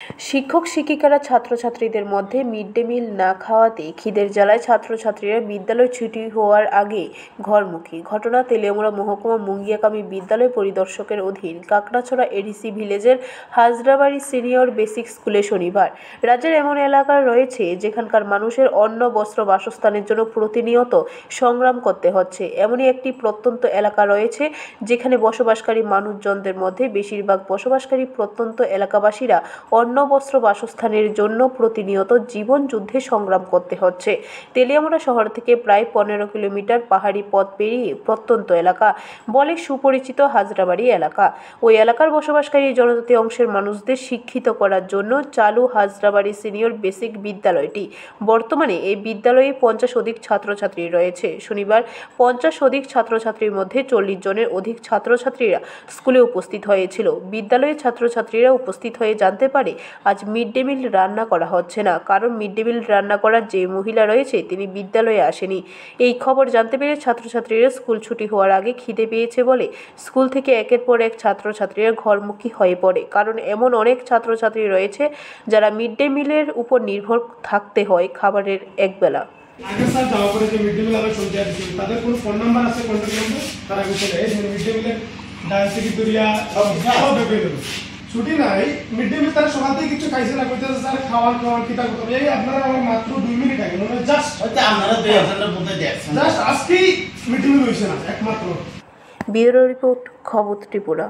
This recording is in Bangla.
শিক্ষক শিক্ষিকারা ছাত্রছাত্রীদের মধ্যে মিড ডে মিল না খাওয়াতে খিদের জ্বালায় ছাত্রছাত্রীরা বিদ্যালয় ছুটি হওয়ার আগে ঘরমুখী। ঘটনা তেলিয়ামুড়া মহকুমা মুঙ্গিয়াকামী বিদ্যালয় পরিদর্শকের অধীন কাকড়াছড়া এডিসি ভিলেজের হাজরাবাড়ি সিনিয়র বেসিক স্কুলে শনিবার। রাজ্যের এমন এলাকা রয়েছে যেখানকার মানুষের অন্ন বস্ত্র বাসস্থানের জন্য প্রতিনিয়ত সংগ্রাম করতে হচ্ছে। এমনই একটি প্রত্যন্ত এলাকা রয়েছে যেখানে বসবাসকারী মানুষজনদের মধ্যে বেশিরভাগ বসবাসকারী প্রত্যন্ত এলাকাবাসীরা অন্ন বস্ত্র বাসস্থানের জন্য প্রতিনিয়ত জীবন যুদ্ধে সংগ্রাম করতে হচ্ছে। তেলিয়ামুড়া শহর থেকে প্রায় 15 কিলোমিটার পাহাড়ি পথ পেরিয়ে প্রত্যন্ত এলাকা বলে সুপরিচিত হাজরাবাড়ি এলাকা। ওই এলাকার বসবাসকারী জনজাতি অংশের মানুষদের শিক্ষিত করার জন্য চালু হাজরাবাড়ি সিনিয়র বেসিক বিদ্যালয়টি। বর্তমানে এই বিদ্যালয়ে 50 অধিক ছাত্রছাত্রী রয়েছে। শনিবার 50 অধিক ছাত্রছাত্রীর মধ্যে 40 জনের অধিক ছাত্রছাত্রীরা স্কুলে উপস্থিত হয়েছিল। বিদ্যালয়ে ছাত্রছাত্রীরা উপস্থিত হয়ে জানতে পারে আজ মিড ডে মিল রান্না করা হচ্ছে না, কারণ মিড ডে মিল রান্না করার যে মহিলা রয়েছে তিনি বিদ্যালয়ে আসেনি। এই খবর জানতে পেরে ছাত্রছাত্রীরা স্কুল ছুটি হওয়ার আগে খিদে পেয়েছে বলে স্কুল থেকে একের পর এক ছাত্রছাত্রীরা ঘরমুখী হয়ে পড়ে, কারণ এমন অনেক ছাত্রছাত্রী রয়েছে যারা মিড ডে মিলের উপর নির্ভর থাকতে হয় খাবারের একবেলা। আগের সাল যাওয়া করে যে মিড ডে মিল আমরা সঞ্চয় দিচ্ছি তাদের কোনো ফোন নাম্বার আছে, কন্ট্যাক্ট নাম্বার, তারা কিছু এই মিড ডে মিলের ডাল থেকে দরিয়া সব দেখে দেবো। ছুটি নাই, মিড ডে মিল তারা সকাল থেকে কিছু খাইছে না, কইতেছে স্যার খাওয়ার কিতা করতে এই আপনারা আমার মাত্র 2 মিনিট আগে মানে জাস্ট আপনারা 2000 মধ্যে দেখছেন, জাস্ট আজকেই মিড ডে মিল হইছে না একমাত্র। ব্যুরো রিপোর্ট, খবর ত্রিপুরা।